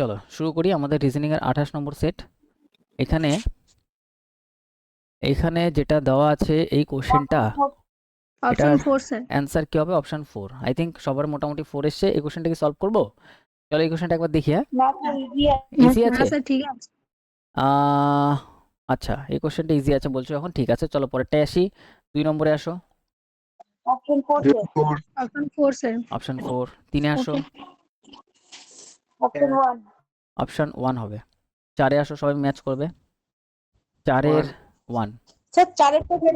চলো শুরু করি আমাদের রিজনিং এর 28 নম্বর সেট। এখানে এখানে যেটা দেওয়া আছে এই কোশ্চেনটা, অপশন এটার 4 স্যার। অ্যান্সার কি হবে? অপশন 4। আই থিঙ্ক সবার মোটামুটি 4 এসছে। এই কোশ্চেনটাকে সলভ করবো। চলো এই কোশ্চেনটা একবার দেখি। হ্যাঁ, ইজি আছে। স্যার ঠিক আছে। আহ আচ্ছা, এই কোশ্চেনটা ইজি আছে বলছো এখন, ঠিক আছে। চলো পরেরটায় আসি। 2 নম্বরে আসো। Option 4 sir. অপশন 4। 3 এ আসো। ওকে। অপশন 1 হবে। 4 এ আসো, সবাই ম্যাচ করবে। 4 এর 1। স্যার চারেরটা বলুন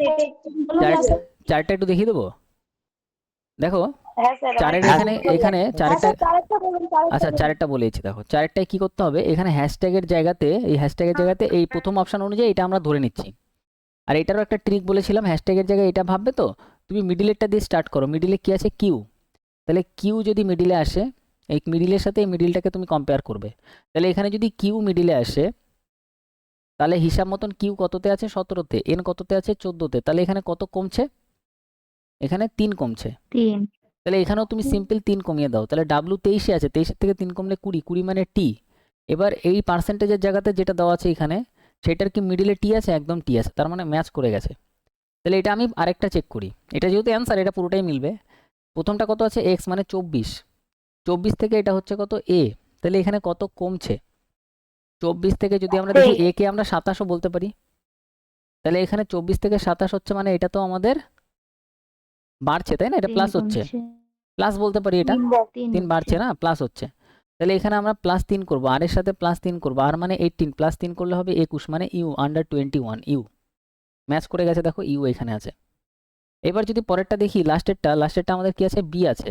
না স্যার। 4টা একটু দেখিয়ে দেবো। দেখো হ্যাঁ স্যার। 4 এর এখানে এখানে 4 স্যার চারেরটা বলুন, আচ্ছা, 4টা বলেছি। দেখো 4টায় কি করতে হবে, এখানে হ্যাশট্যাগের জায়গাতে, এই হ্যাশট্যাগের জায়গাতে এই প্রথম অপশন অনুযায়ী এটা আমরা ধরে নিচ্ছি। আর এটারও একটা ট্রিক বলেছিলাম, হ্যাশট্যাগের জায়গায় এটা ভাববে তো তুমি মিডিলেরটা দিয়ে স্টার্ট করো। মিডিলে কি আছে? কিউ। তাহলে কিউ যদি মিডিলে আসে, এই মিডিলের সাথে এই মিডিলটাকে তুমি কম্পেয়ার করবে। তাহলে এখানে যদি কিউ মিডিলে আসে, তাহলে হিসাব মতন কিউ কততে আছে? 17তে। এন কততে আছে? 14তে। তাহলে এখানে কত কমছে? এখানে 3 কমছে। 3। তাহলে এখানেও তুমি সিম্পল 3 কমিয়ে দাও। তাহলে ডাব্লু 23-এ আছে, 23-এর থেকে 3 কমলে 20, 20 মানে টি। এবার এই পার্সেন্টেজের জায়গাতে যেটা দেওয়া আছে এখানে, সেটার কি মিডিলে টি আছে? একদম টি আছে, তার মানে ম্যাচ করে গেছে। তাহলে এটা আমি আরেকটা চেক করি। এটা যেহেতু অ্যান্সার, এটা পুরোটাই মিলবে। প্রথমটা কত আছে? এক্স মানে 24। 24 থেকে এটা হচ্ছে কত? এ। তাহলে এখানে কত কমছে? 24 থেকে যদি আমরা দেখি এ কে আমরা 27ও বলতে পারি। তাহলে এখানে 24 থেকে 27 হচ্ছে, মানে এটা তো আমাদের বাড়ছে, তাই না? এটা প্লাস হচ্ছে, প্লাস বলতে পারি। এটা 3 বাড়ছে না, প্লাস হচ্ছে। তাহলে এখানে আমরা +3 করব, আর এর সাথে +3 করব, আর মানে 18 +3 করলে হবে 21, মানে ইউ আন্ডার 21 ইউ। ম্যাচ করে গেছে, দেখো ইউ এখানে আছে। এবার যদি পরেরটা দেখি, লাস্টেরটা আমাদের কি আছে? বি আছে।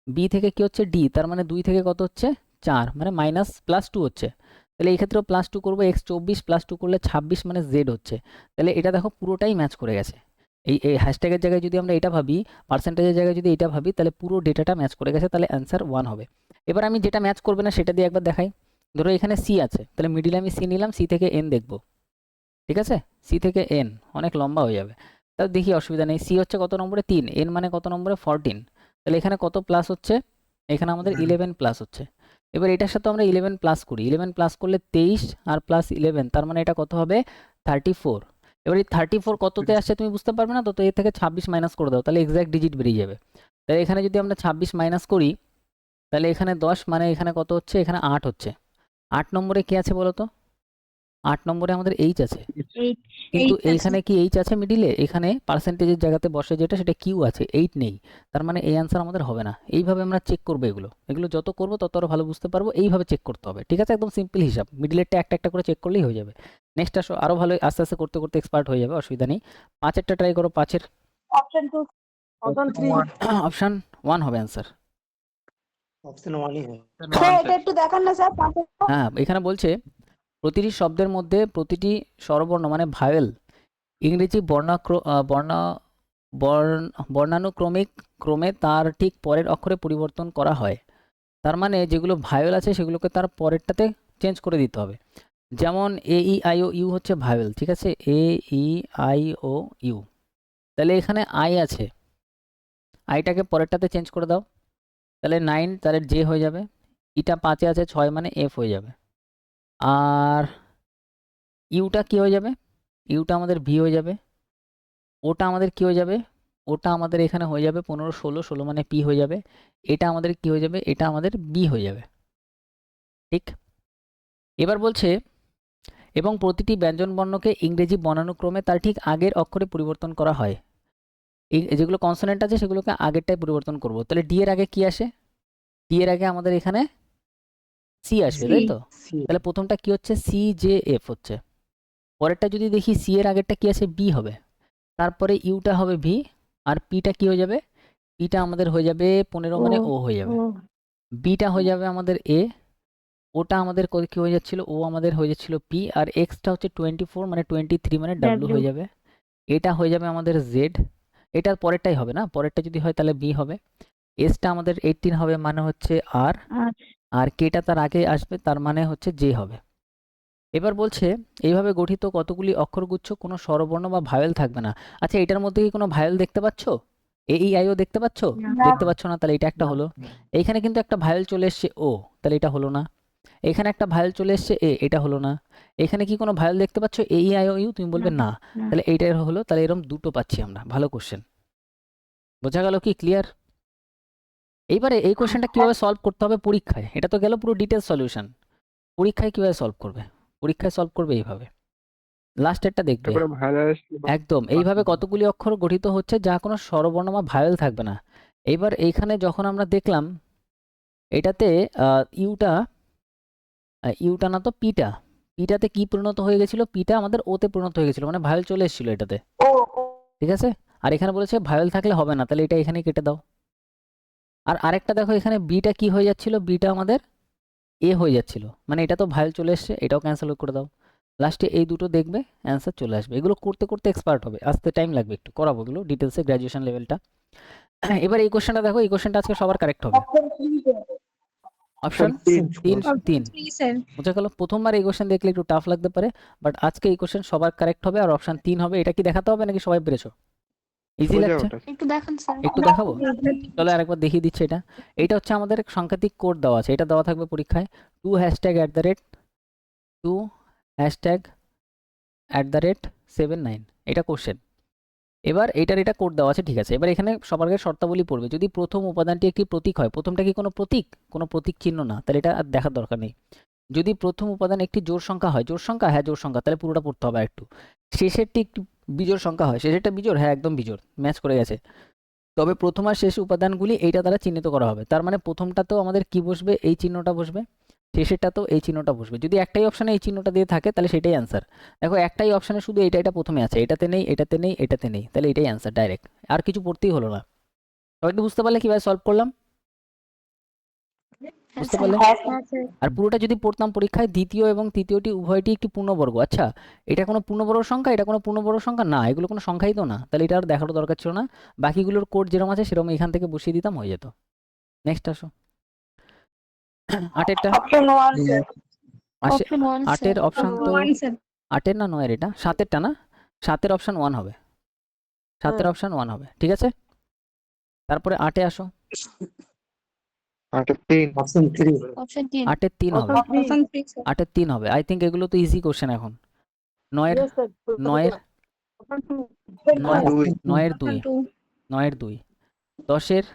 বি থেকে কি হচ্ছে? ডি। তার মানে 2 থেকে কত হচ্ছে? 4, মানে মাইনাস +2 হচ্ছে। তাহলে এই ক্ষেত্রেও +2 করবো। এক্স 24 +2 করলে 26, মানে জেড হচ্ছে। তাহলে এটা দেখো পুরোটাই ম্যাচ করে গেছে। এই হ্যাশট্যাগের জায়গায় যদি আমরা এটা ভাবি, পার্সেন্টেজের জায়গায় যদি এটা ভাবি, তাহলে পুরো ডেটাটা ম্যাচ করে গেছে। তাহলে অ্যান্সার 1 হবে। এবার আমি যেটা ম্যাচ করবে না সেটা দিয়ে একবার দেখাই। ধরো এখানে সি আছে, তাহলে মিডিলে আমি সি নিলাম, সি থেকে এন দেখবো। ঠিক আছে, সি থেকে এন অনেক লম্বা হয়ে যাবে। তাহলে দেখি, অসুবিধা নেই। সি হচ্ছে কত নম্বরে? 3। এন মানে কত নম্বরে? 14। তাহলে এখানে কত প্লাস হচ্ছে? এখানে আমাদের 11 প্লাস হচ্ছে। এবার এটার সাথে আমরা 11 প্লাস করি। 11 প্লাস করলে 23, আর প্লাস 11, তার মানে এটা কত হবে? 34। এবার এই 34 কততে আসছে তুমি বুঝতে পারবে না তো, এর থেকে 26 মাইনাস করে দাও, তাহলে এক্সাক্ট ডিজিট বেরিয়ে যাবে। তাহলে এখানে যদি আমরা 26 মাইনাস করি, তাহলে এখানে 10, মানে এখানে কত হচ্ছে? এখানে 8 হচ্ছে। 8 নম্বরে কি আছে বলো তো? 8 নম্বরে আমাদের এইচ আছে। কিন্তু এইখানে কি এইচ আছে মিডিলে? এখানে পার্সেন্টেজের জায়গাতে বসে যেটা, সেটা কিউ আছে, 8 নেই। তার মানে এই অ্যান্সার আমাদের হবে না। এইভাবে আমরা চেক করবো। এগুলো যত করবো তত আরো ভালো বুঝতে পারবো। এইভাবে চেক করতে হবে, ঠিক আছে? একদম সিম্পল হিসাব, মিডিলেরটা একটা একটা করে চেক করলেই হয়ে যাবে। নেক্সট আসো, আরো ভালো আস্তে আস্তে করতে করতে এক্সপার্ট হয়ে যাবে, অসুবিধা নেই। 5এরটা ট্রাই করো। 5-এর অপশন 2। অপশন 3। অপশন 1 হবে অ্যান্সার। অপশন 1ই হয়। স্যার এটা একটু দেখান না স্যার পাশেরটা। হ্যাঁ, এখানে বলছে প্রতিটি শব্দের মধ্যে প্রতিটি স্বরবর্ণ মানে ভায়েল ইংরেজি বর্ণানুক্রমিক ক্রমে তার ঠিক পরের অক্ষরে পরিবর্তন করা হয়। তার মানে যেগুলো ভায়েল আছে সেগুলোকে তার পরেরটাতে চেঞ্জ করে দিতে হবে। যেমন এ ই আই ও ইউ হচ্ছে ভায়েল, ঠিক আছে? এ ই আই ও ইউ। তাহলে এখানে আই আছে, আইটাকে পরেরটাতে চেঞ্জ করে দাও। তাহলে 9, তাহলে জে হয়ে যাবে। ইটা 5-এ আছে, 6 মানে এফ হয়ে যাবে। আর ইউটা কি হয়ে যাবে? ইউটা আমাদের ভি হয়ে যাবে। ওটা আমাদের কি হয়ে যাবে? ওটা আমাদের এখানে হয়ে যাবে 15, 16, 16 মানে পি হয়ে যাবে। এটা আমাদের কি হয়ে যাবে? এটা আমাদের বি হয়ে যাবে, ঠিক? এবার বলছে এবং প্রতিটি ব্যঞ্জন বর্ণকে ইংরেজি বর্ণানুক্রমে তার ঠিক আগের অক্ষরে পরিবর্তন করা হয়। এই যেগুলো কনসোনেন্ট আছে সেগুলোকে আগেরটাই পরিবর্তন করব। তাহলে ডি এর আগে কি আসে? ডি এর আগে আমাদের এখানে সি আসবে, তাই তো? তাহলে প্রথমটা কি হচ্ছে? সি জে এফ হচ্ছে। পরেরটা যদি দেখি, সি এর আগেরটা কি আছে? বি হবে। তারপরে ইউটা হবে ভি, আর পিটা কি হয়ে যাবে? পিটা আমাদের হয়ে যাবে 15, মানে ও হয়ে যাবে। বিটা হয়ে যাবে আমাদের এ। ওটা আমাদের কি হয়ে যাচ্ছিল? ও আমাদের হয়ে যাচ্ছিল পি। আর এক্সটা হচ্ছে 24, মানে 23, মানে ডাব্লু হয়ে যাবে। এটা হয়ে যাবে আমাদের জেড। এটার পরেরটাই হবে না, পরেরটা যদি হয় তাহলে বি হবে। এসটা আমাদের 18 হবে, মানে হচ্ছে আর। আর কেটা তার আগে আসবে, তার মানে হচ্ছে জে হবে। এবার বলছে এইভাবে গঠিত কতগুলি অক্ষরগুচ্ছ কোনো স্বরবর্ণ বা ভায়েল থাকবে না। আচ্ছা, এটার মধ্যে কি কোনো ভায়েল দেখতে পাচ্ছ? এ ই আই ও দেখতে পাচ্ছ? দেখতে পাচ্ছ না, তাহলে এটা একটা হলো। এইখানে কিন্তু একটা ভায়েল চলে এসছে ও, তাহলে এটা হলো না। এখানে একটা ভায়াল চলে এসছে এ, এটা হলো না। এখানে কি কোনো ভায়াল দেখতে পাচ্ছ এ ই আই ও ইউ? তুমি বলবে না। তাহলে এইটাই হলো, তাহলে এরকম দুটো পাচ্ছি আমরা। ভালো কোশ্চেন, বোঝা গেল কি? ক্লিয়ার? এইবারে এই কোশ্চেনটা কিভাবে সলভ করতে হবে পরীক্ষায়, এটা তো গেল পুরো ডিটেলস সলিউশন। পরীক্ষায় কিভাবে সলভ করবে? পরীক্ষায় সলভ করবে এইভাবে, লাস্টেরটা দেখবে তারপরে ভাইরাস একদম এইভাবে কতগুলি অক্ষর গঠিত হচ্ছে যা কোনো স্বরবর্ণ বা ভাওয়েল থাকবে না। এইবার এইখানে যখন আমরা দেখলাম এটাতে ইউটা না তো পিটাতে কি পরিণত হয়ে গেছিল? পিটা আমাদের ওতে পরিণত হয়ে গেছিল, মানে ভাওয়েল চলে এসেছিল এটাতে, ও ঠিক আছে? আর এখানে বলেছে ভাওয়েল থাকলে হবে না, তাহলে এটা এখানে কেটে দাও। আর আরেকটা দেখো এখানে বিটা কি হয়ে যাচ্ছিল? বিটা আমাদের এ হয়ে যাচ্ছিল, মানে এটা তো ভাওয়েল চলে এসছে, এটাও ক্যান্সেল করে দাও। লাস্টে এই দুটো দেখবে অ্যান্সার চলে আসবে। এগুলো করতে করতে এক্সপার্ট হবে, আসতে টাইম লাগবে একটু, করাবো এগুলো ডিটেলসে গ্র্যাজুয়েশন লেভেলটা। এবার এই কোশ্চেনটা দেখো, এই কোশ্চেনটা আজকে সবার কারেক্ট হবে। অপশন তিন, বোঝা গেল? প্রথমবার এই কোশ্চেন দেখলে একটু টাফ লাগতে পারে, বাট আজকে এই কোশ্চেন সবার কারেক্ট হবে আর অপশন 3 হবে। এটা কি দেখাতে হবে নাকি সবাই পেরেছো? ইজি বোঝা লাগছে? ওটা একটু দেখান স্যার। একটু দেখাবো, চলো আরেকবার দেখিয়ে দিচ্ছি। এটা হচ্ছে আমাদের সাংকেতিক কোড দেওয়া আছে, এটা দেওয়া থাকবে পরীক্ষায়। 2 #@2 #@79, এটা কোশ্চেন। এবার এটা কোড দেওয়া আছে, ঠিক আছে? এবার এখানে সবার আগে শর্তাবলী পড়বে। যদি প্রথম উপাদানটি একটি প্রতীক হয়, প্রথমটা কি কোনো প্রতীক? কোনো প্রতীক চিহ্ন না, তাহলে এটা আর দেখার দরকার নেই। যদি প্রথম উপাদান একটি জোড় সংখ্যা হয়, জোড় সংখ্যা, হ্যাঁ জোড় সংখ্যা, তাহলে পুরোটা পড়তে হবে একটু। শেষেরটি একটি বিজোড় সংখ্যা হয়, শেষেরটা বিজোড়, হ্যাঁ একদম বিজোড়, ম্যাচ করে গেছে। তবে প্রথম আর শেষ উপাদানগুলি এইটা দ্বারা চিহ্নিত করা হবে। তার মানে প্রথমটাতেও আমাদের কি বসবে? এই চিহ্নটা বসবে, শেষেরটাতেও এই চিহ্নটা বসবে। যদি একটাই অপশানে এই চিহ্নটা দিয়ে থাকে তাহলে সেটাই অ্যান্সার। দেখো একটাই অপশানে শুধু এটা প্রথমে আছে, এটাতে নেই, এটাতে নেই, এটাতে নেই, তাহলে এটাই অ্যান্সার ডাইরেক্ট, আর কিছু পড়তেই হলো না। সবাই কি বুঝতে পারলে কিভাবে সলভ করলাম? বুঝতে পারলে? আর পুরোটা যদি পড়তাম পরীক্ষায়, দ্বিতীয় এবং তৃতীয়টি উভয়টি একটি পূর্ণবর্গ। আচ্ছা, এটা কোনো পূর্ণবর্গ সংখ্যা, এটা কোনো পূর্ণবর্গ সংখ্যা না, এগুলো কোনো সংখ্যাই তো না, তাহলে এটা আর দেখারও দরকার ছিল না। বাকিগুলোর কোড যেরকম আছে সেরকম এখান থেকে বসিয়ে দিতাম, হয়ে যেত। নেক্সট আসো, আটেরটা। Option 1 sir. অপশন 1 আটের অপশন তো আটের না নয়ের, এটা সাতেরটা না, সাতের অপশন 1 হবে, সাতের অপশন 1 হবে, ঠিক আছে? তারপরে আটে আসো, 8-3 অপশন 3 অপশন 3 আটের 3 হবে, অপশন 3 স্যার। আটের 3 হবে। আই থিঙ্ক এগুলো তো ইজি কোশ্চেন এখন। নয়ের নয়ের নয় দুই নয়ের 2, 2 নয়ের 2, 10-এর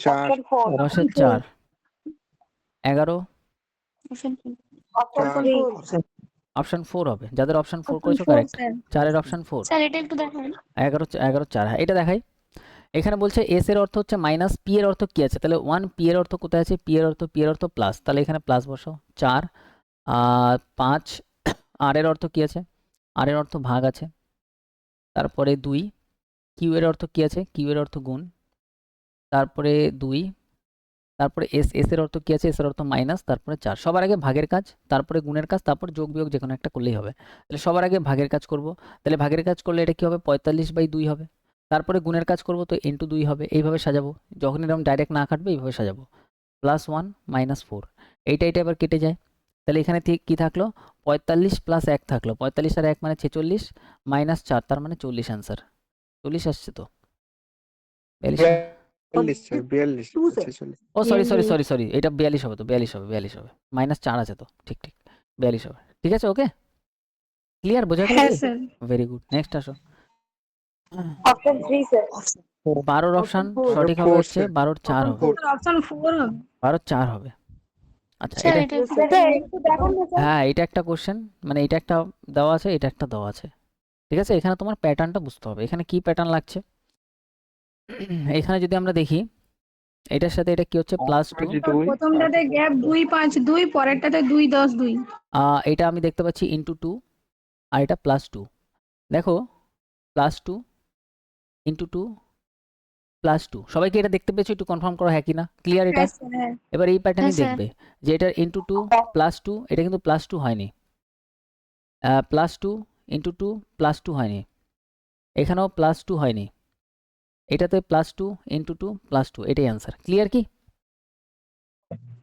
চার 10-এর 4, 11 অপশন 2 অপশন অপশন 4 হবে। যাদের অপশন 4 করেছো কারেক্ট, 4-এর অপশন 4, স্যার এটা একটু দেখান। 11 4, হ্যাঁ এটা দেখাই। এখানে বলছে এস এর অর্থ হচ্ছে মাইনাস, পি এর অর্থ কি আছে? তাহলে 1, পি এর অর্থ কোথায় আছে? পি এর অর্থ প্লাস, তাহলে এখানে প্লাস বসাও। 4 5, আর এর অর্থ কি আছে? আর এর অর্থ ভাগ আছে। তারপরে 2, কিউ এর অর্থ কি আছে? কিউ এর অর্থ গুণ। তারপরে 2, তারপরে এস এর অর্থ কি আছে? এস এর অর্থ মাইনাস, তারপরে 4। সবার আগে ভাগের কাজ, তারপরে গুণের কাজ, তারপর যোগ বিয়োগ যে কোনো একটা করলেই হবে। তাহলে সবার আগে ভাগের কাজ করব, তাহলে ভাগের কাজ করলে এটা কি হবে? 45/2 হবে। তারপরে গুণের কাজ করব, তো ইন্টু 2 হবে। এইভাবে সাজাবো, যখন এরকম ডাইরেক্ট না কাটবে এইভাবে সাজাবো। +1 -4, এইটা এবার কেটে যায়। তাহলে এখানে ঠিক কি থাকলো? 45 + 1 থাকলো, 45 আর 1 মানে 46, -4 তার মানে 40 অ্যান্সার। 40 আসছে তো? 42? 42 স্যার 42 46 ও সরি, এটা 42 হবে তো, 42 হবে, 42 হবে। -4 আছে তো, ঠিক 42 হবে। ঠিক আছে, ওকে, ক্লিয়ার, বোঝা গেল? Very good. নেক্সট আসো। Option 3 sir. 12 অপশন সঠিক হবে 4 হচ্ছে 12 4 হবে, অপশন 4 হবে। 12 4 হবে। আচ্ছা, স্যার এটা এটা একটু স্যার দেখান। একটু দেখান না স্যার। হ্যাঁ, এটা একটা কোশ্চেন, মানে এটা একটা দেওয়া আছে, এটা একটা দেওয়া আছে, ঠিক আছে? এখানে তোমার প্যাটার্নটা বুঝতে হবে, এখানে কি প্যাটার্ন লাগছে। এখানে যদি আমরা দেখি এটার সাথে এটা কি হচ্ছে? +2, 2 প্রথমটাতে গ্যাপ 2 5 2, পরেরটাতে 2 10 2। এটা আমি দেখতে পাচ্ছি ইন্টু 2, আর এটা +2। দেখো +2 ইন্টু 2 +2, সবাই কি এটা দেখতে পেয়েছো? একটু কনফার্ম করো, হ্যাঁ কি না, ক্লিয়ার এটা? এবার এই প্যাটার্নই হ্যাঁ, স্যার। দেখবে যে এটার ইন্টু 2 +2, এটা কিন্তু +2 হয়নি, +2 ইন্টু 2 +2 হয়নি, এখানেও +2 হয়নি, এটাতে +2 ইন্টু 2 +2, এটাই অ্যান্সার। ক্লিয়ার কি?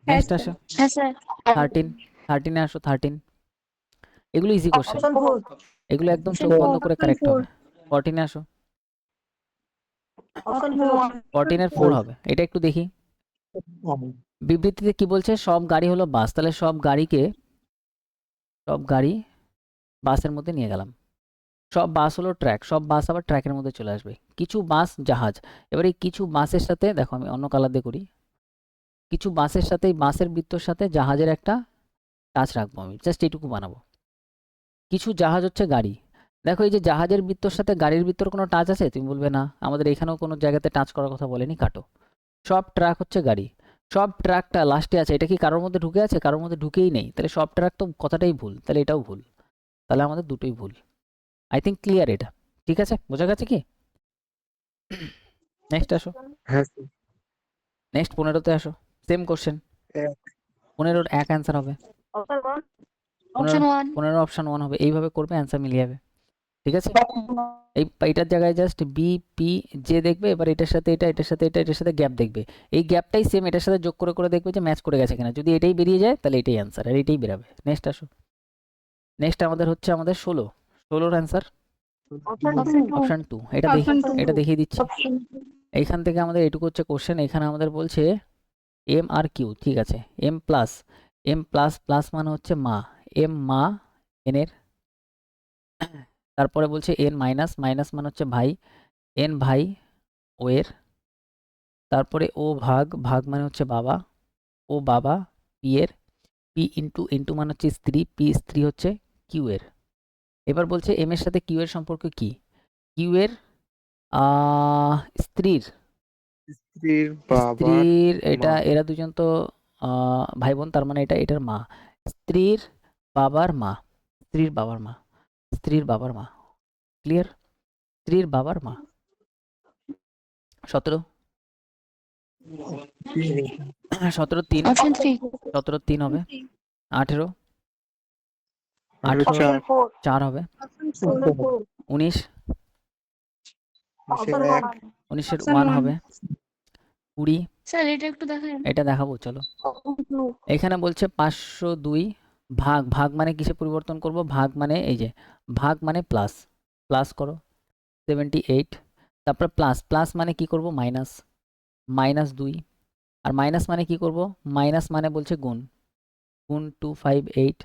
নেক্সট আসো, হ্যাঁ স্যার 13 এ আসো, 13। এগুলো ইজি কোশ্চেন, অপশন 4। এগুলো একদম চোখ বন্ধ করে কারেক্ট হবে। 14 এ আসো, অপশন 4। 14 এর 4 হবে। এটা একটু দেখি, বিবৃতিতে কি বলছে, সব গাড়ি হলো বাস, তাহলে সব গাড়ি বাসের মধ্যে নিয়ে গেলাম। সব বাস হলো ট্র্যাক, সব বাস আবার ট্র্যাকের মধ্যে চলে আসবে। কিছু বাস জাহাজ, এবার এই কিছু বাসের সাথে দেখো আমি অন্য কালার দিয়ে করি, কিছু বাসের সাথে এই বাসের বৃত্তর সাথে জাহাজের একটা টাচ রাখবো, আমি জাস্ট এইটুকু বানাবো। কিছু জাহাজ হচ্ছে গাড়ি, দেখো এই যে জাহাজের বৃত্তর সাথে গাড়ির বৃত্তর কোনো টাচ আছে, তুমি বলবে না, আমাদের এখানেও কোনো জায়গাতে টাচ করার কথা বলেনি, কাটো। সব ট্রাক হচ্ছে গাড়ি, সব ট্রাকটা লাস্টে আছে, এটা কি কারোর মধ্যে ঢুকে আছে? কারোর মধ্যে ঢুকেই নেই, তাহলে সব ট্রাক তো কথাটাই ভুল, তাহলে এটাও ভুল, তাহলে আমাদের দুটোই ভুল। আই থিঙ্ক ক্লিয়ার এটা, ঠিক আছে, বোঝা গেছে কি? নেক্সট আসো, হ্যাঁ স্যার। নেক্সট 15তে আসো, সেম কোশ্চেন। এক। 15-র এক অ্যান্সার হবে, Option 1. 15 অপশন 1 হবে, এইভাবে করবে অ্যান্সার মিলিয়ে যাবে, ঠিক আছে? এইটার জায়গায় জাস্ট বি পি জে দেখবে, এবার এটার সাথে এটা, এটার সাথে এটা, এটার সাথে গ্যাপ দেখবে, এই গ্যাপটাই সেম এটার সাথে যোগ করে করে দেখবে যে ম্যাচ করে গেছে কিনা, যদি এটাই বেরিয়ে যায় তাহলে এটাই অ্যান্সার, আর এটাই বেরাবে। নেক্সট আসো, নেক্সট আমাদের হচ্ছে আমাদের 16-র অ্যান্সার Option 2. অপশন 2। এটা দেখি, Option two. এটা দেখিয়ে দিচ্ছি। Option 2. এইখান থেকে আমাদের এটুকু হচ্ছে কোশ্চেন, এখানে আমাদের বলছে এম আর কিউ, ঠিক আছে, এম প্লাস প্লাস মানে হচ্ছে মা, এম মা এনের, তারপরে বলছে এন মাইনাস মানে হচ্ছে ভাই, এন ভাই ও এর, তারপরে ও ভাগ মানে হচ্ছে বাবা, ও বাবা পি এর, পি ইন্টু মানে হচ্ছে স্ত্রী, পি স্ত্রী হচ্ছে কিউ এর। এবার বলছে এম এর সাথে কিউ এর সম্পর্ক কি, কিউ এর স্ত্রীর স্ত্রীর বাবার স্ত্রীর এটা, মা। এরা দুজন তো ভাই বোন, তার মানে এটা এটার মা, স্ত্রীর বাবার মা, স্ত্রীর বাবার মা, স্ত্রীর বাবার মা, ক্লিয়ার? স্ত্রীর বাবার মা। 17 3, Option 3. 3 হবে। 18 18 18 4 4 হবে। Option four. 19 এক 19-এর Option 1 one. হবে। 20 স্যার এটা একটু দেখেন। এটা দেখাবো, চলো। এখানে বলছে 502 ভাগ মানে কিসে পরিবর্তন করব, ভাগ মানে এই যে ভাগ মানে প্লাস করো 78, তারপর প্লাস মানে কি করব, -2, আর মাইনাস মানে কি করব, মাইনাস মানে বলছে গুণ 258,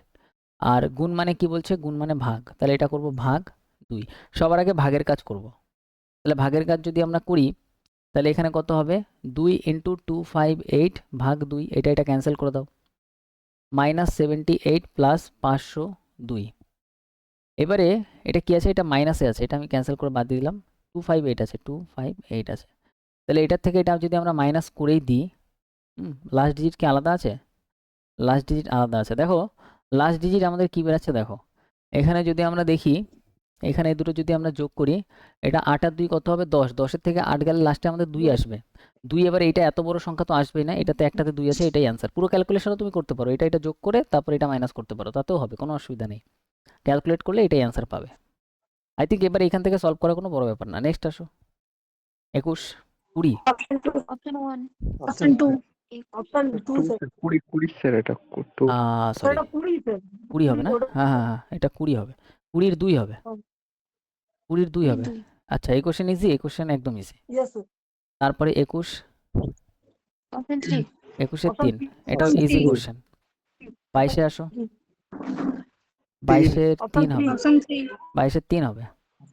আর গুণ মানে কি বলছে, গুণ মানে ভাগ, তাহলে এটা করব ভাগ 2। সবার আগে ভাগের কাজ করব, তাহলে ভাগের কাজ যদি আমরা করি তাহলে এখানে কত হবে, 2 × 258 ভাগ 2, এটা ক্যান্সেল করে দাও, -78 প্লাস 502। এবারে এটা কি আছে, এটা মাইনাসে আছে, এটা আমি ক্যান্সেল করে বাদ দিয়ে দিলাম, 258 আছে, 258 আছে, তাহলে এটার থেকে এটা যদি আমরা মাইনাস করেই দিই, লাস্ট ডিজিট কি আলাদা আছে? লাস্ট ডিজিট আলাদা আছে, দেখো লাস্ট ডিজিট আমাদের কি বেরাচ্ছে, দেখো এখানে যদি আমরা দেখি, এখানে এই দুটো যদি আমরা যোগ করি, এটা 8 আর 2 কত হবে, 10, 10-এর থেকে 8 গেলে লাস্টে আমাদের 2 আসবে, 2, এবার এটা এত বড় সংখ্যা তো আসবেই না, এটাতে একটাতে 2 আছে, এটাই অ্যান্সার। পুরো ক্যালকুলেশনও তুমি করতে পারো, এটা যোগ করে তারপর এটা মাইনাস করতে পারো, তাতেও হবে, কোনো অসুবিধা নেই, ক্যালকুলেট করলে এটাই অ্যান্সার পাবে। আই থিঙ্ক এবার এখান থেকে সলভ করা কোনো বড় ব্যাপার না। নেক্সট আসো, 21 20 Option 1. Option two. Option two, sir. 20 sir, এটা কত? সরি এটা 20, sir. 20 হবে না, হ্যাঁ এটা 20 হবে, 20-র 2 হবে, 20-র 2 হবে। 2. আচ্ছা এই কোশ্চেন ইজি, এই কোশ্চেন একদম ইজি। Yes, sir. তারপরে 21 Option 3. 21-এর Option 3, three. এটাও Option ইজি three. কোশ্চেন। 22-এ আসো, 3. 22-এর 3 হবে, Option three. 22-এর 3 হবে। Yes,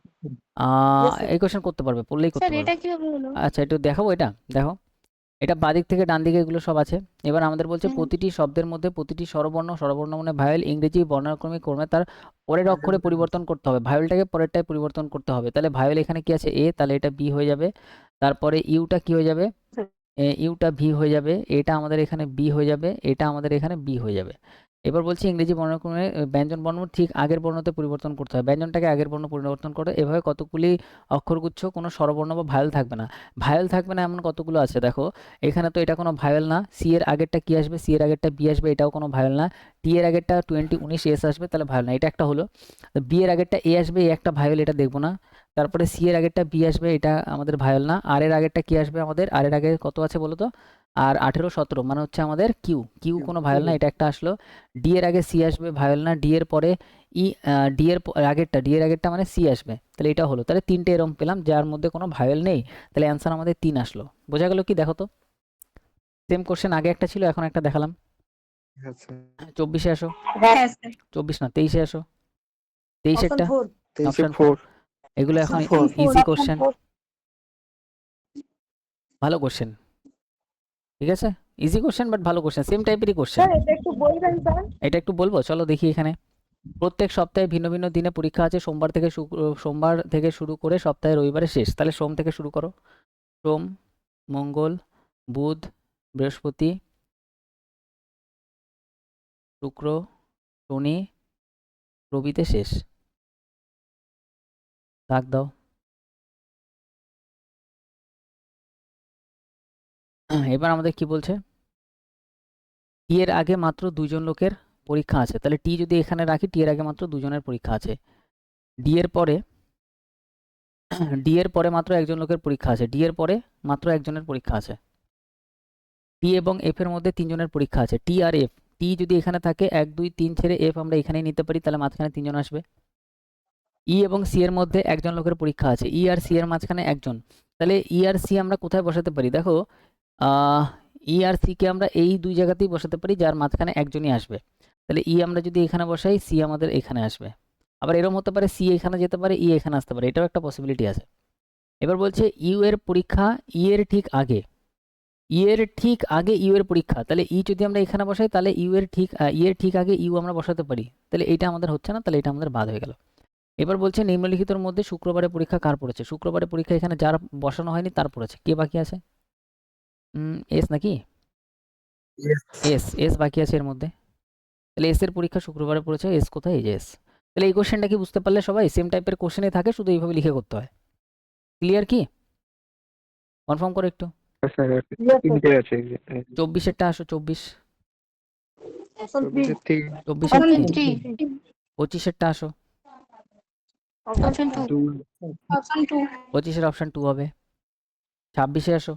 sir. এই কোশ্চেন করতে পারবে, পড়লেই করতে স্যার পারবে। এটা কিভাবে হলো? আচ্ছা একটু দেখাবো, এটা দেখো, এটা বাদিক থেকে ডান দিকে এগুলো সব আছে। এবার আমাদের বলছে হুম। প্রতিটি শব্দের মধ্যে প্রতিটি স্বরবর্ণ মানে ভায়োল ইংরেজি বর্ণানুক্রমিক ক্রমে তার পরের অক্ষরে পরিবর্তন করতে হবে, ভায়োলটাকে পরেরটায় পরিবর্তন করতে হবে। তাহলে ভায়োল এখানে কি আছে, এ, তাহলে এটা বি হয়ে যাবে, তারপরে ইউটা কি হয়ে যাবে, ইউটা ভি হয়ে যাবে, এটা আমাদের এখানে বি হয়ে যাবে, এটা আমাদের এখানে বি হয়ে যাবে। এবার বলছি ইংরেজি বর্ণক্রমে ব্যঞ্জন বর্ণ ঠিক আগের বর্ণতে পরিবর্তন করতে হয়, ব্যঞ্জনটাকে আগের বর্ণ পরিবর্তন করে, এভাবে কতগুলি অক্ষরগুচ্ছ, কোনো স্বরবর্ণ বা ভায়োল থাকবে না। ভায়োল থাকবে না এমন কতগুলো আছে, দেখো এখানে তো এটা কোনো ভায়োল না, সি এর আগেরটা কি আসবে, সি এর আগেরটা বি আসবে, এটাও কোনো ভায়োল না, টি এর আগেরটা 19 এস আসবে, তাহলে ভায়োল না, এটা একটা হলো। বি এর আগেরটা এ আসবে, এ একটা ভায়োল, এটা দেখবো না। তারপরে সি এর আগেরটা বি আসবে, এটা আমাদের ভায়োল না। আর এর আগেরটা কি আসবে আমাদের, আর এর আগে কত আছে বলো তো, আর 18 17 মানে হচ্ছে আমাদের কিউ কোনো ভায়োল না, এটা একটা আসলো। ডি এর আগে সি আসবে, ভায়োল না। ডি এর পরে ডি এর ডি এর আগেরটা মানে সি আসবে, তাহলে এটা হলো। তাহলে 3টে এরকম পেলাম যার মধ্যে কোনো ভায়োল নেই, তাহলে অ্যান্সার আমাদের 3 আসলো। বোঝা গেল কি, দেখো তো। সেম কোশ্চেন আগে একটা ছিল, এখন একটা দেখালাম। হ্যাঁ স্যার 24-এ আসো, হ্যাঁ স্যার 24 না 23-এ আসো, 23-এরটা অপশন 4 23-এ অপশন 4 এগুলো Option এখন four. ইজি কোশ্চেন, ভালো কোশ্চেন, ঠিক আছে, ইজি কোশ্চেন বাট ভালো কোশ্চেন, সেম টাইপেরই কোশ্চেন। স্যার এটা একটু বলবেন স্যার? এটা একটু বলবো, চলো দেখি এখানে। প্রত্যেক সপ্তাহে ভিন্ন ভিন্ন দিনে পরীক্ষা আছে, সোমবার থেকে শুরু করে সপ্তাহে রবিবারে শেষ। তাহলে সোম থেকে শুরু করো, সোম, মঙ্গল, বুধ, বৃহস্পতি, শুক্র, শনি, রবিতে শেষ। দাগ দাও। এবার আমাদের কি বলছে, টি এর আগে মাত্র 2জন লোকের পরীক্ষা আছে। তাহলে টি যদি এখানে রাখি, টি এর আগে মাত্র 2জনের পরীক্ষা আছে। ডি এর পরে মাত্র 1জন লোকের পরীক্ষা আছে। ডি এর পরে মাত্র 1জনের পরীক্ষা আছে। টি এবং এফ এর মধ্যে 3জনের পরীক্ষা আছে। টি আর এফ, টি যদি এখানে থাকে 1 2 3 ছেড়ে এফ আমরা এখানেই নিতে পারি, তাহলে মাঝখানে 3জন আসবে। ই এবং সি এর মধ্যে 1জন লোকের পরীক্ষা আছে। ই আর সি এর মাঝখানে 1জন, তাহলে ই আর সি আমরা কোথায় বসাতে পারি? দেখো, ই আর সি কে আমরা এই 2 জায়গাতেই বসাতে পারি, যার মাঝখানে 1জনই আসবে। তাহলে ই আমরা যদি এখানে বসাই, সি আমাদের এখানে আসবে। আবার এরকম হতে পারে সি এখানে যেতে পারে, ই এখানে আসতে পারে, এটাও একটা পসিবিলিটি আছে। এবার বলছে ইউ এর পরীক্ষা ই এর ঠিক আগে, ইউ এর পরীক্ষা। তাহলে ই যদি আমরা এখানে বসাই, তাহলে ই এর ঠিক আগে ইউ আমরা বসাতে পারি। তাহলে এটা আমাদের হচ্ছে না, তাহলে এটা আমাদের বাদ হয়ে গেল। এবার বলছে নিম্নলিখিতর মধ্যে শুক্রবারে পরীক্ষা কার পড়েছে? শুক্রবারে পরীক্ষা এখানে যার বসানো হয়নি তার পড়েছে। কে বাকি আছে? এস নাকি? এস বাকি আছে এর মধ্যে। তাহলে এস এর পরীক্ষা শুক্রবারে পড়েছে। এস কোথায়? এই যে এস। তাহলে এই কোশ্চেনটা কি বুঝতে পারলে সবাই? সেম টাইপের কোশ্চেনই থাকে, শুধু এইভাবে লিখে করতে হয়। ক্লিয়ার কি? কনফার্ম করো একটু। Sir Yes, sir. 3টে আছে 24-এরটা আসো, 24, অপশন 3 24-এর Option 3, 3. 25-এরটা আসো, Option 2. 2 অপশন 2 25-এর অপশন 2 হবে। 26-এ আসো,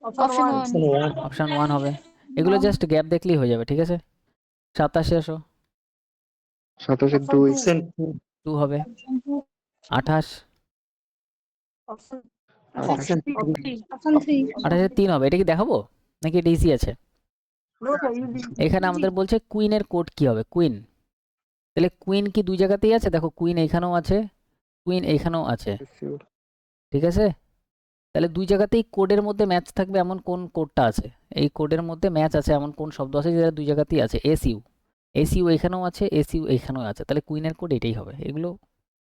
অপশন Option 1 1. অপশন 1 হবে। এগুলো জাস্ট গ্যাপ দেখলেই হয়ে যাবে, ঠিক আছে। 27-এ আসো, 27-এ 2 2 হবে। 28, অপশন অপশন 3. অপশন 3 28-এ 3 হবে। এটা কি দেখাবো নাকি এটা ইজি আছে? নো স্যার ইউজি এখানে আমাদের বলছে কুইনের কোড কি হবে, কুইন। তাহলে কুইন কি 2 জায়গাতেই আছে? দেখো, কুইন এইখানেও আছে, কুইন এইখানেও আছে, ঠিক আছে। তাহলে 2 জায়গাতেই কোডের মধ্যে ম্যাচ থাকবে এমন কোন কোডটা আছে? এই কোডের মধ্যে ম্যাচ আছে এমন কোন শব্দ আছে যেটা 2 জায়গাতেই আছে? এসইউ এখানেও আছে, এসইউ এখানেও আছে, তাহলে কুইনের কোড এটাই হবে। এগুলো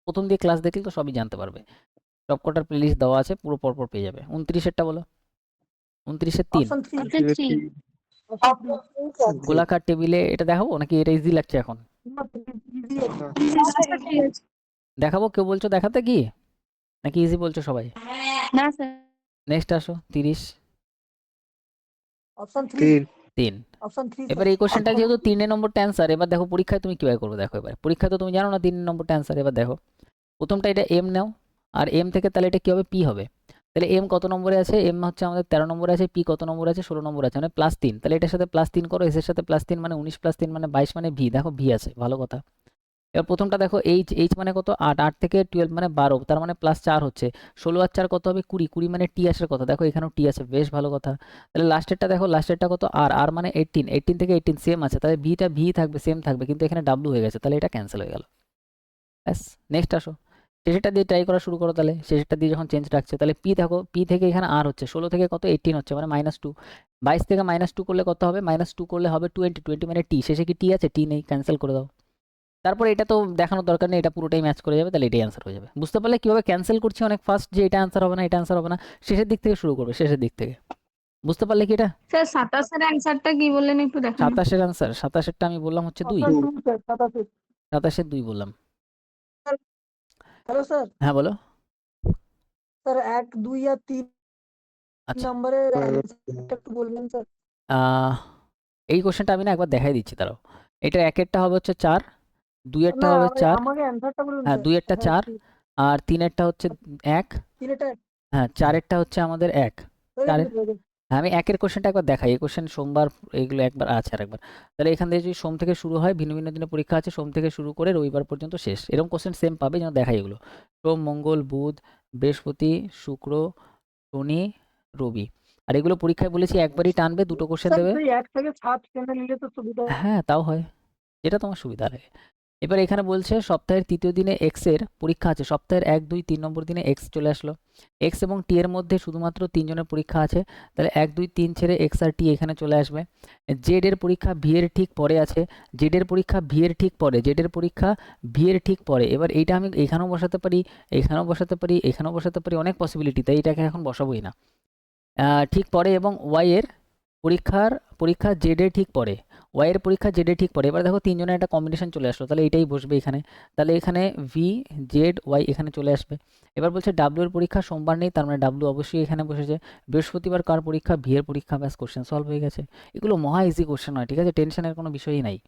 প্রথম দিয়ে ক্লাস দেখলে তো সবই জানতে পারবে। সবকটার প্লেলিস্ট দেওয়া আছে, পুরো পরপর পেয়ে যাবে। 29-এরটা বলো, 29-এর 3, অপশন 3 Option 3. গোলাকার টেবিলে। এটা দেখাবো নাকি এটা ইজি লাগছে এখন? দেখাবো? কেউ বলছো দেখাতে কি, নাকি ইজি বলছো সবাই? না স্যার। নেক্সট আসো, 30, অপশন 3 3। অপশন 3 এবার এই কোশ্চেনটা যেহেতু 3 নম্বরটা অ্যান্সার, এবার দেখো পরীক্ষায় তুমি কিভাবে করবে। দেখো এবার পরীক্ষায় তো তুমি জানো না 3 নম্বরটা অ্যান্সার। এবার দেখো, প্রথমটা এটা এম নাও, আর এম থেকে তাহলে এটা কি হবে? পি হবে। তাহলে এম কত নম্বরে আছে? এম হচ্ছে আমাদের 13 নম্বরে আছে। পি কত নম্বরে আছে? 16 নম্বরে আছে, মানে +3। তাহলে এটার সাথে +3 করো, এস এর সাথে +3 মানে 19 +3 মানে 22 মানে ভি। দেখো ভি আছে, ভালো কথা। এবার প্রথমটা দেখো, এইচ মানে কত? 8, 8 থেকে 12 মানে 12, তার মানে +4 হচ্ছে। 16 আর 4 কত হবে? 20, 20 মানে টি আসার কথা। দেখো এখানেও টি আছে, বেশ ভালো কথা। তাহলে লাস্টেরটা দেখো, লাস্টেরটা কত? আর মানে 18, 18 থেকে 18 সেম আছে, তাহলে ভিটা ভি থাকবে, সেম থাকবে, কিন্তু এখানে ডাব্লু হয়ে গেছে, তাহলে এটা ক্যান্সেল হয়ে গেল। ব্যাস, নেক্সট আসো, শেষেরটা দিয়ে ট্রাই করা শুরু করো। তাহলে শেষেরটা দিয়ে যখন চেঞ্জ রাখছে, তাহলে পি দেখো, পি থেকে এখানে আর হচ্ছে, 16 থেকে কত? 18 হচ্ছে, মানে -2। 22 থেকে -2 করলে কত হবে? -2 করলে হবে 20, 20 মানে টি। শেষে কি টি আছে? টি নেই, ক্যান্সেল করে দাও। তারপরে এটা তো দেখানোর দরকার নেই, এটা পুরোটাই ম্যাচ করে যাবে, তাহলে এটাই অ্যান্সার হয়ে যাবে। বুঝতে পারলে কিভাবে ক্যান্সেল করছি অনেক ফাস্ট, যে এটা অ্যান্সার হবে না, এটা অ্যান্সার হবে না, শেষের দিক থেকে শুরু করবে, শেষের দিক থেকে। বুঝতে পারলে কি এটা? স্যার 27 এর অ্যানসারটা কি বললেন একটু দেখান। 27-এর অ্যান্সার, 27-এরটা আমি বললাম হচ্ছে 2, অপশন 2 স্যার 27 27-এর 2 বললাম। হ্যালো স্যার হ্যাঁ বলো। স্যার 1 2 আর 3 আচ্ছা, নম্বরের অ্যানসারটা একটু বলবেন স্যার এই কোশ্চেনটা আমি না একবার দেখাই দিচ্ছি, দাঁড়াও। এটা একেরটা হবে হচ্ছে 4, 2-এরটা না হবে 4, আমাকে অ্যানসারটা বলুন হ্যাঁ স্যার 2-এরটা 4, আর 3-এরটা হচ্ছে 1, 3 এটা হ্যাঁ 4-এরটা হচ্ছে আমাদের 1। হয়ে চারের গেছে, হয়ে গেছে। হ্যাঁ, আমি একের কোশ্চেনটা একবার দেখাই। এই কোশ্চেন সোমবার, এগুলো একবার আছে আর একবার। তাহলে এখান থেকে যদি সোম থেকে শুরু হয়, ভিন্ন ভিন্ন দিনে পরীক্ষা আছে, সোম থেকে শুরু করে রবিবার পর্যন্ত শেষ, এরকম কোশ্চেন সেম পাবে, যেন দেখাই এগুলো। সোম, মঙ্গল, বুধ, বৃহস্পতি, শুক্র, শনি, রবি। আর এগুলো পরীক্ষায় বলেছি একবারই টানবে, দুটো কোশ্চেন স্যার দেবে। সেই 1 থেকে 7 টেনে নিলে তো সুবিধা হয়। হ্যাঁ তাও হয়, যেটা তোমার সুবিধা লাগে। এবার এখানে বলছে সপ্তাহের তৃতীয় দিনে এক্স এর পরীক্ষা আছে, সপ্তাহের 1 2 3 নম্বর দিনে এক্স চলে আসলো। এক্স এবং টি এর মধ্যে শুধুমাত্র 3 জনের পরীক্ষা আছে, তাহলে 1 2 3 ছেড়ে এক্স আর টি এখানে চলে আসবে। জেড এর পরীক্ষা ভি এর ঠিক পরে আছে, জেড এর পরীক্ষা ভি এর ঠিক পরে, জেড এর পরীক্ষা ভি এর ঠিক পরে। এবার এইটা আমি এখানেও বসাতে পারি, এখানেও বসাতে পারি, এখানেও বসাতে পারি, অনেক পসিবিলিটি, তাই এটাকে এখন বসাবোই না। ঠিক পরে এবং ওয়াই এর পরীক্ষা জেড এর ঠিক পরে, ওয়াই এর পরীক্ষা জেড এর ঠিক পরে। এবার দেখো তিনজনের একটা কম্বিনেশন চলে আসলো, তাহলে এটাই বসবে এখানে, তাহলে এখানে ভি জেড ওয়াই এখানে চলে আসবে। এবার বলছে ডাব্লিউ এর পরীক্ষা সোমবার নেই, তার মানে ডাব্লিউ অবশ্যই এখানে বসেছে। বৃহস্পতিবার কার পরীক্ষা, ভি এর পরীক্ষা, ব্যাস কোশ্চেন সলভ হয়ে গেছে। এগুলো মহা ইজি কোশ্চেন হয়, ঠিক আছে, টেনশনের কোনো বিষয়ই নাই।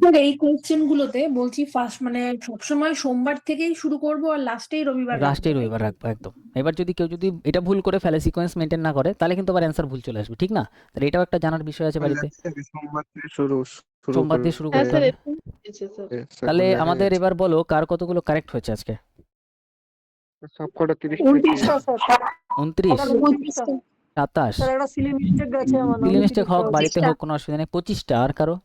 স্যার এই কোশ্চেন গুলোতে বলছি ফার্স্ট মানে সবসময় সোমবার থেকেই শুরু করব আর লাস্টেই রবিবার রাখবো, লাস্টেই তাই তো? রবিবার রাখবো একদম। এবার যদি কেউ যদি এটা ভুল করে ফেলে, সিকোয়েন্স মেনটেন না করে, তাহলে কিন্তু আবার অ্যান্সার ভুল চলে আসবে, ঠিক না? তাহলে এটাও একটা জানার বিষয় আছে বাড়িতে, সোমবার থেকে শুরু সোমবার দিয়ে শুরু হ্যাঁ করতে স্যার, হবে। এরকম হয়েছে স্যার। তাহলে আমাদের এবার বলো কার কতগুলো কারেক্ট হয়েছে আজকে। সবকটা 30 29টা স্যার। 29, আমার 29টা। 27, স্যার একটা সিলি মিস্টেক গেছে আমার সিলি নামে মিস্টেক হোক, বাড়িতে 25টা। হোক, কোনো অসুবিধা নেই। 25টা, আর কারো?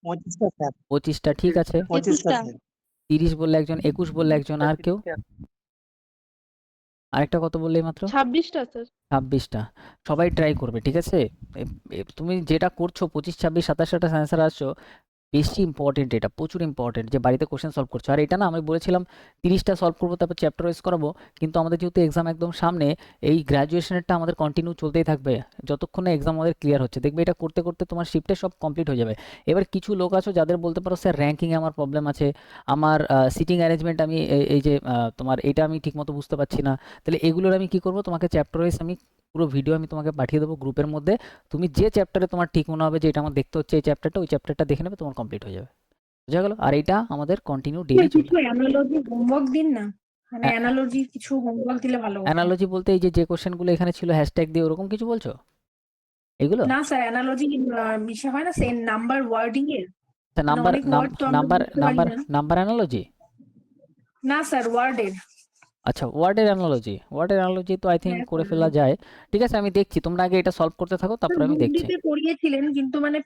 25টা স্যার। 25টা, ঠিক আছে। 25টা স্যার। 30 বললে একজন, 21 বললে একজন, আর কেউ? আরেকটা কত বললে এই মাত্র? 26টা স্যার। 26টা। সবাই ট্রাই করবে, ঠিক আছে। তুমি যেটা করছো 25 26 27টা অ্যান্সার আসছো, বেশি ইম্পর্টেন্ট, এটা প্রচুর ইম্পর্টেন্ট যে বাড়িতে কোশ্চেন সলভ করছো। আর এটা না আমি বলেছিলাম 30টা সলভ করবো, তারপর চ্যাপ্টার ওয়াইজ করাবো, কিন্তু আমাদের যেহেতু এক্সাম একদম সামনে, এই গ্র্যাজুয়েশনেরটা আমাদের কন্টিনিউ চলতেই থাকবে যতক্ষণ না এক্সাম আমাদের ক্লিয়ার হচ্ছে। দেখবে এটা করতে করতে তোমার শিফটে সব কমপ্লিট হয়ে যাবে। এবার কিছু লোক আছো যাদের বলতে পারো স্যার র্যাঙ্কিংয়ে আমার প্রবলেম আছে, আমার সিটিং অ্যারেঞ্জমেন্ট আমি এই যে তোমার এটা আমি ঠিকমতো বুঝতে পারছি না, তাহলে এগুলোর আমি কি করব, তোমাকে চ্যাপ্টার ওয়াইজ আমি পুরো ভিডিও আমি তোমাকে পাঠিয়ে দেবো গ্রুপের মধ্যে। তুমি যে চ্যাপ্টারে তোমার ঠিক মনে হবে যে এটা আমার দেখতে হচ্ছে এই চ্যাপ্টারটা, ওই চ্যাপ্টারটা দেখে নেবে, তোমার কমপ্লিট হয়ে যাবে। বুঝা গেল? আর এটা আমাদের কন্টিনিউ ডেইলি কিছু চলবে। অ্যানালজি হোমওয়ার্ক দিন না, মানে অ্যানালজি কিছু হোমওয়ার্ক দিলে ভালো হতো। অ্যানালজি বলতে এই যে কোশ্চেনগুলো এখানে ছিল হ্যাশট্যাগ দিয়ে ওরকম কিছু বলছো এগুলো? না স্যার অ্যানালজি বিষয় হয় না সেম নাম্বার ওয়ার্ডিং এর, আচ্ছা, মানে নাম্বার অনেক ওয়ার্ড তো আমরা নাম্বার বুঝতে পারি নাম্বার না। Number analogy. না স্যার ওয়ার্ডের। আচ্ছা, ওয়ার্ডের অ্যানালজি তো আই থিঙ্ক হ্যাঁ করে স্যার। ফেলা যায়। ঠিক আছে, আমি দেখছি, তোমরা আগে এটা সলভ করতে থাকো, তারপরে আমি দেখছি। করিয়েছিলেন কিন্তু মানে